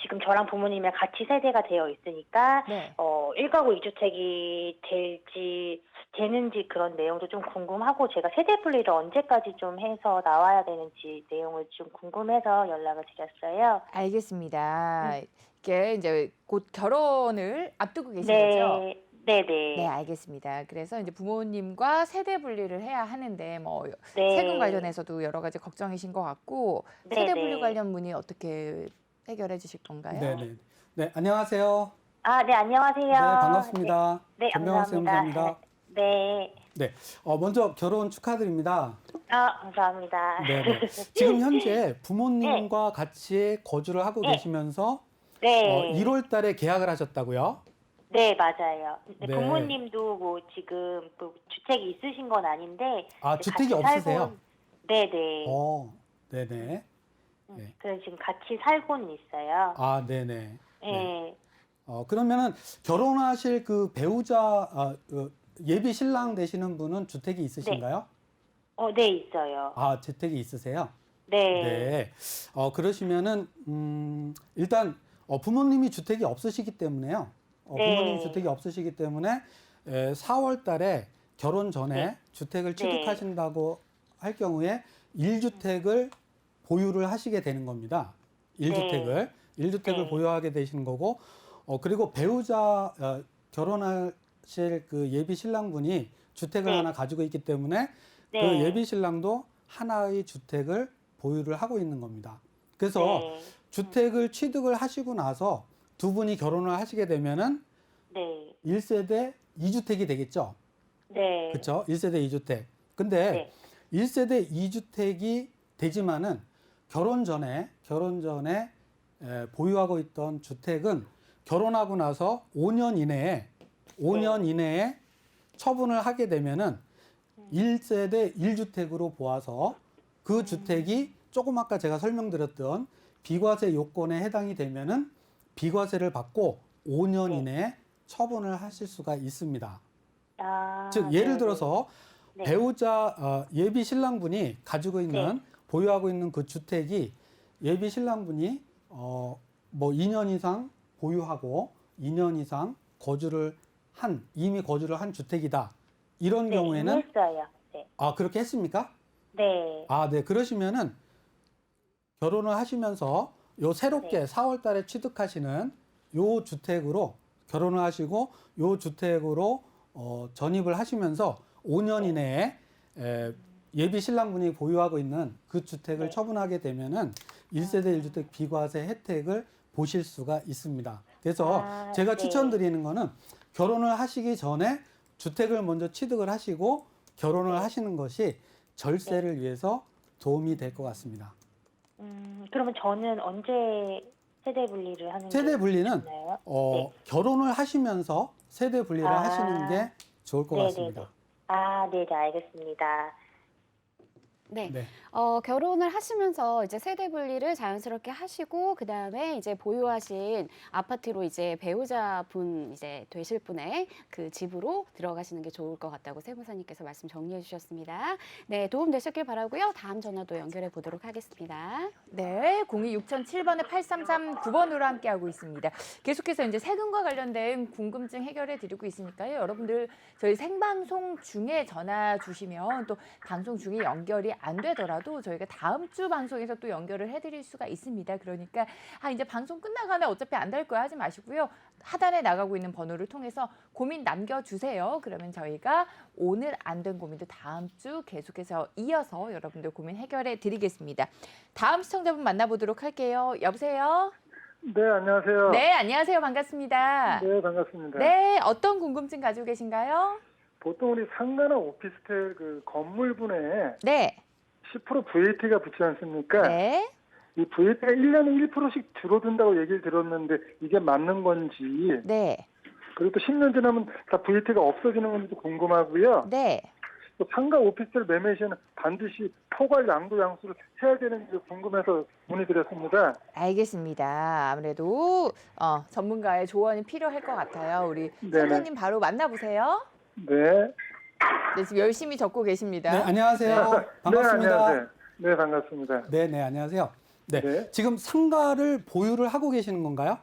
지금 저랑 부모님이랑 같이 세대가 되어 있으니까 네. 1가구 2주택이 되는지 그런 내용도 좀 궁금하고 제가 세대 분리를 언제까지 좀 해서 나와야 되는지 내용을 좀 궁금해서 연락을 드렸어요. 알겠습니다. 이게 이제 곧 결혼을 앞두고 계신 거죠? 네네. 네, 알겠습니다. 그래서 이제 부모님과 세대 분리를 해야 하는데 뭐 네. 세금 관련해서도 여러 가지 걱정이신 것 같고 네, 세대 네. 분리 관련 문의 어떻게 해결해 주실 건가요? 네네. 네, 안녕하세요. 네, 안녕하세요. 네, 반갑습니다. 네, 전명학 감사합니다. 세무사입니다. 네. 네, 먼저 결혼 축하드립니다. 감사합니다. 네네. 지금 현재 부모님과 같이 거주를 하고 네. 계시면서 네. 1월 달에 계약을 하셨다고요? 네, 맞아요. 근데 네. 부모님도 뭐 지금 뭐 주택이 있으신 건 아닌데 아, 이제 주택이 같이 없으세요? 네네. 네네. 네. 그래서 지금 같이 살고는 있어요. 아, 네네. 네. 그러면은 결혼하실 그 배우자, 예비 신랑 되시는 분은 주택이 있으신가요? 네, 있어요. 아, 주택이 있으세요? 네. 네. 그러시면은, 일단, 부모님이 주택이 없으시기 때문에요. 네. 부모님이 주택이 없으시기 때문에, 4월 달에 결혼 전에 네. 주택을 네. 취득하신다고 할 경우에 1주택을 보유를 하시게 되는 겁니다. 1주택을. 1주택을 네. 보유하게 되시는 거고, 그리고 배우자, 결혼하실 그 예비 신랑분이 주택을 네. 하나 가지고 있기 때문에 그 네. 예비 신랑도 하나의 주택을 보유를 하고 있는 겁니다. 그래서 네. 주택을 취득을 하시고 나서 두 분이 결혼을 하시게 되면은 네. 1세대 2주택이 되겠죠. 네. 그렇죠? 1세대 2주택. 근데 네. 1세대 2주택이 되지만은 결혼 전에 보유하고 있던 주택은 결혼하고 나서 5년 이내에 처분을 하게 되면은 1세대 1주택으로 보아서 그 주택이 조금 아까 제가 설명드렸던 비과세 요건에 해당이 되면은 비과세를 받고 5년 네. 이내에 처분을 하실 수가 있습니다. 아, 즉 예를 네. 들어서 네. 배우자 예비 신랑분이 가지고 있는 보유하고 있는 그 주택이 예비 신랑분이 뭐 2년 이상 보유하고 2년 이상 이미 거주를 한 주택이다. 이런 네, 경우에는 했어요. 네. 그렇게 했습니까? 네. 네. 그러시면은 결혼을 하시면서 요 새롭게 네. 4월 달에 취득하시는 요 주택으로 결혼을 하시고 요 주택으로 전입을 하시면서 5년 이내에 예비 신랑분이 보유하고 있는 그 주택을 네. 처분하게 되면은 1세대 1주택 비과세 혜택을 보실 수가 있습니다. 그래서 제가 네. 추천드리는 거는 결혼을 하시기 전에 주택을 먼저 취득을 하시고 결혼을 네. 하시는 것이 절세를 위해서 도움이 될 것 같습니다. 그러면 저는 언제 세대 분리를 하는 세대 게 분리는 좋나요? 네. 결혼을 하시면서 세대 분리를 하시는 게 좋을 것 네네네. 같습니다. 네, 알겠습니다. 네. 네. 결혼을 하시면서 이제 세대 분리를 자연스럽게 하시고 그다음에 이제 보유하신 아파트로 이제 배우자분 이제 되실 분의 그 집으로 들어가시는 게 좋을 것 같다고 세무사님께서 말씀 정리해 주셨습니다. 네, 도움 되셨길 바라고요. 다음 전화도 연결해 보도록 하겠습니다. 네, 026007번에 8339번으로 함께하고 있습니다. 계속해서 이제 세금과 관련된 궁금증 해결해 드리고 있으니까요. 여러분들 저희 생방송 중에 전화 주시면 또 방송 중에 연결이 안 되더라도 저희가 다음 주 방송에서 또 연결을 해드릴 수가 있습니다. 그러니까 이제 방송 끝나가네 어차피 안 될 거야 하지 마시고요. 하단에 나가고 있는 번호를 통해서 고민 남겨주세요. 그러면 저희가 오늘 안 된 고민도 다음 주 계속해서 이어서 여러분들 고민 해결해 드리겠습니다. 다음 시청자분 만나보도록 할게요. 여보세요? 네, 안녕하세요. 네, 안녕하세요. 반갑습니다. 네, 반갑습니다. 네, 어떤 궁금증 가지고 계신가요? 보통 우리 상가나 오피스텔 그 건물분에 네, 10% VAT가 붙지 않습니까? 네. 이 VAT가 1년에 1%씩 줄어든다고 얘기를 들었는데 이게 맞는 건지, 네, 그리고 또 10년 지나면 다 VAT가 없어지는 건지도 궁금하고요. 네. 또 상가 오피스텔 매매 시에는 반드시 포괄 양도 양수를 해야 되는지 궁금해서 문의드렸습니다. 알겠습니다. 아무래도 전문가의 조언이 필요할 것 같아요. 우리 네네. 선생님 바로 만나보세요. 네. 네, 지금 열심히 적고 계십니다. 네, 안녕하세요. 네, 반갑습니다. 안녕하세요. 네, 반갑습니다. 네, 안녕하세요. 네. 네. 지금 상가를 보유를 하고 계시는 건가요?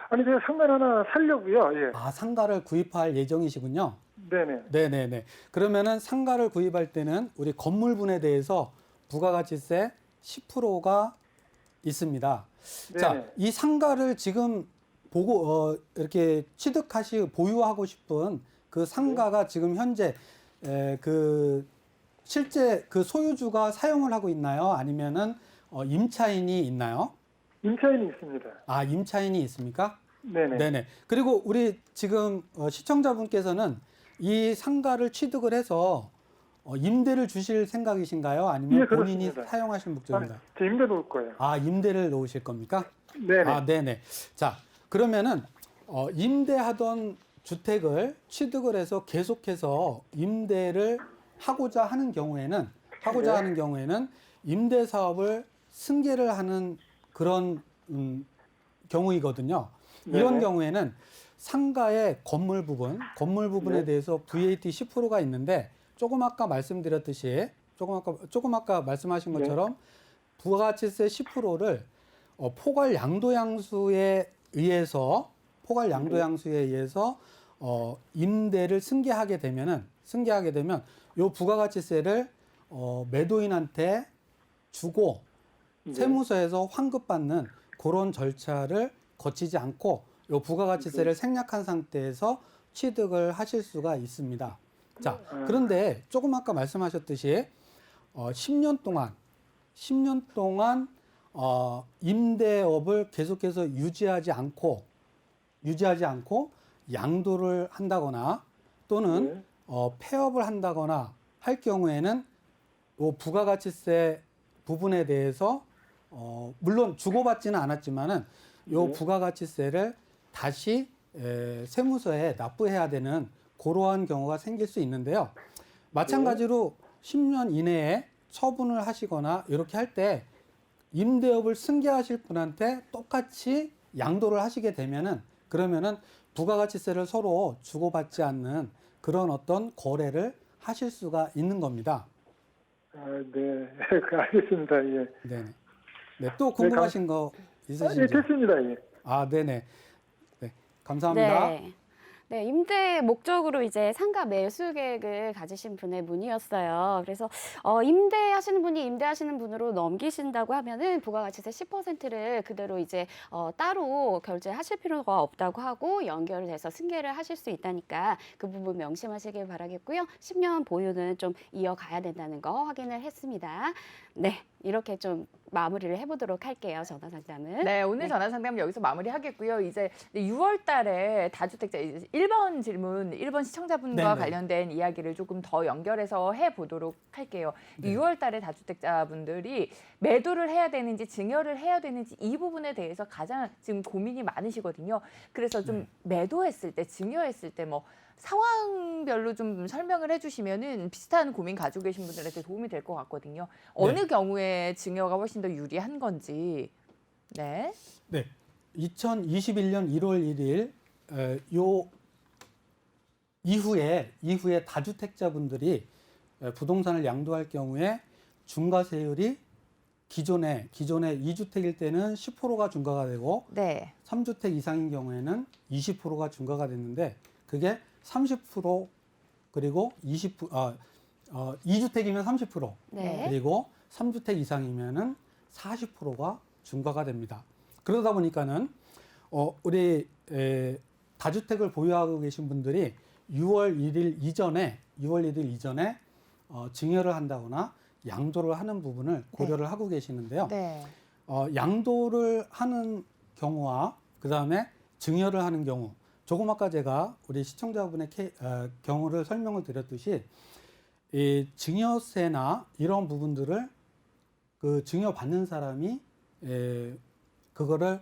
아니, 제가 상가를 하나 살려고요. 예. 상가를 구입할 예정이시군요. 네네. 네. 그러면은 상가를 구입할 때는 우리 건물분에 대해서 부가가치세 10%가 있습니다. 네네. 자, 이 상가를 지금 보고 이렇게 보유하고 싶은 그 상가가 지금 현재 실제 그 소유주가 사용을 하고 있나요? 아니면은 임차인이 있나요? 임차인이 있습니다. 임차인이 있습니까? 네네. 네네. 그리고 우리 지금 시청자분께서는 이 상가를 취득을 해서 임대를 주실 생각이신가요? 아니면 예, 본인이 그렇습니다. 사용하실 목적인가요? 제 임대 놓을 거예요. 임대를 놓으실 겁니까? 네네. 네네. 자, 그러면은 임대하던 주택을 취득을 해서 계속해서 임대를 하고자 하는 경우에는 임대 사업을 승계를 하는 그런 경우이거든요. 이런 네네. 경우에는 상가의 건물 부분에 네. 대해서 VAT 10%가 있는데 조금 아까 말씀드렸듯이 조금 아까 말씀하신 네. 것처럼 부가가치세 10%를 포괄 양도양수에 의해서 임대를 승계하게 되면 요 부가가치세를 매도인한테 주고 네. 세무서에서 환급받는 그런 절차를 거치지 않고 요 부가가치세를 생략한 상태에서 취득을 하실 수가 있습니다. 자, 그런데 조금 아까 말씀하셨듯이 10년 동안 임대업을 계속해서 유지하지 않고 양도를 한다거나 또는 폐업을 한다거나 할 경우에는 이 부가가치세 부분에 대해서 물론 주고받지는 않았지만은 이 부가가치세를 다시 세무서에 납부해야 되는 그러한 경우가 생길 수 있는데요. 마찬가지로 10년 이내에 처분을 하시거나 이렇게 할 때 임대업을 승계하실 분한테 똑같이 양도를 하시게 되면은 그러면은 부가가치세를 서로 주고받지 않는 그런 어떤 거래를 하실 수가 있는 겁니다. 네, 알겠습니다. 예. 네. 네, 또 궁금하신 거 있으신가요? 됐습니다. 예. 네네. 네, 감사합니다. 네. 네, 임대 목적으로 이제 상가 매수 계획을 가지신 분의 문의였어요. 그래서 임대하시는 분이 임대하시는 분으로 넘기신다고 하면은 부가가치세 10%를 그대로 이제 따로 결제하실 필요가 없다고 하고 연결을 해서 승계를 하실 수 있다니까 그 부분 명심하시길 바라겠고요. 10년 보유는 좀 이어가야 된다는 거 확인을 했습니다. 네, 이렇게 좀 마무리를 해보도록 할게요. 전화 상담은. 네, 오늘 전화 상담 여기서 마무리하겠고요. 이제 6월 달에 다주택자 1번 질문, 1번 시청자분과 네네. 관련된 이야기를 조금 더 연결해서 해보도록 할게요. 네. 6월 달에 다주택자분들이 매도를 해야 되는지 증여를 해야 되는지 이 부분에 대해서 가장 지금 고민이 많으시거든요. 그래서 좀 매도했을 때, 증여했을 때 뭐 상황별로 좀 설명을 해주시면은 비슷한 고민 가지고 계신 분들한테 도움이 될 것 같거든요. 어느 경우에 증여가 훨씬 더 유리한 건지. 네. 네. 2021년 1월 1일 요 이후에 다주택자분들이 부동산을 양도할 경우에 중과세율이 기존에 2주택일 때는 10%가 중과가 되고 네. 3주택 이상인 경우에는 20%가 중과가 됐는데 그게 30% 그리고 2주택이면 30% 네. 그리고 3주택 이상이면은 40%가 중과가 됩니다. 그러다 보니까는 우리 다주택을 보유하고 계신 분들이 6월 1일 이전에 증여를 한다거나 양도를 하는 부분을 고려를 하고 계시는데요. 네. 양도를 하는 경우와 그다음에 증여를 하는 경우 조금 아까 제가 우리 시청자분의 경우를 설명을 드렸듯이 이 증여세나 이런 부분들을 그 증여받는 사람이 그거를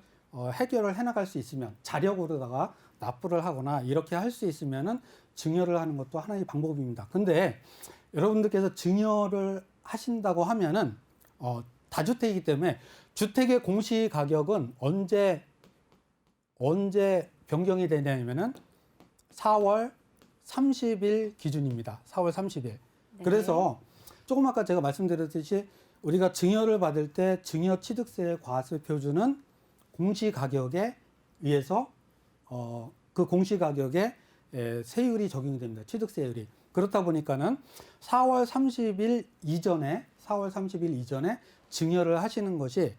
해결을 해나갈 수 있으면 자력으로다가 납부를 하거나 이렇게 할 수 있으면은 증여를 하는 것도 하나의 방법입니다. 근데 여러분들께서 증여를 하신다고 하면은 다주택이기 때문에 주택의 공시 가격은 언제 변경이 되냐면은 4월 30일 기준입니다. 4월 30일. 네. 그래서 조금 아까 제가 말씀드렸듯이 우리가 증여를 받을 때 증여 취득세 과세 표준은 공시 가격에 의해서 그 공시 가격에 세율이 적용이 됩니다. 취득세율이. 그렇다 보니까는 4월 30일 이전에 증여를 하시는 것이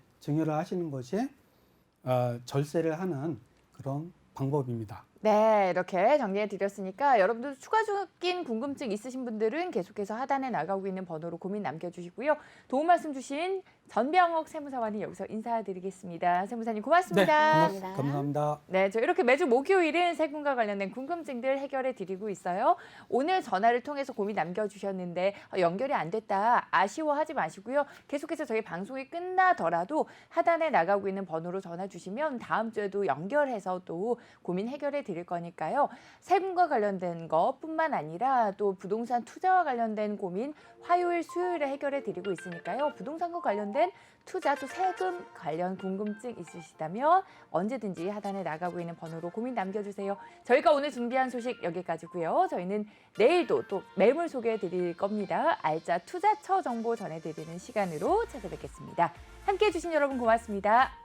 절세를 하는 그런 방법입니다. 네, 이렇게 정리해 드렸으니까 여러분들 추가적인 궁금증 있으신 분들은 계속해서 하단에 나가고 있는 번호로 고민 남겨주시고요. 도움 말씀 주신 전병옥 세무사관이 여기서 인사드리겠습니다. 세무사님 고맙습니다. 네, 감사합니다. 네, 저 이렇게 매주 목요일은 세금과 관련된 궁금증들 해결해 드리고 있어요. 오늘 전화를 통해서 고민 남겨주셨는데 연결이 안 됐다 아쉬워하지 마시고요. 계속해서 저희 방송이 끝나더라도 하단에 나가고 있는 번호로 전화 주시면 다음 주에도 연결해서 또 고민 해결해 드릴 거니까요. 세금과 관련된 것뿐만 아니라 또 부동산 투자와 관련된 고민 화요일, 수요일에 해결해 드리고 있으니까요. 부동산과 관련된 투자 또 세금 관련 궁금증 있으시다면 언제든지 하단에 나가고 있는 번호로 고민 남겨주세요. 저희가 오늘 준비한 소식 여기까지고요. 저희는 내일도 또 매물 소개해 드릴 겁니다. 알짜 투자처 정보 전해드리는 시간으로 찾아뵙겠습니다. 함께해 주신 여러분 고맙습니다.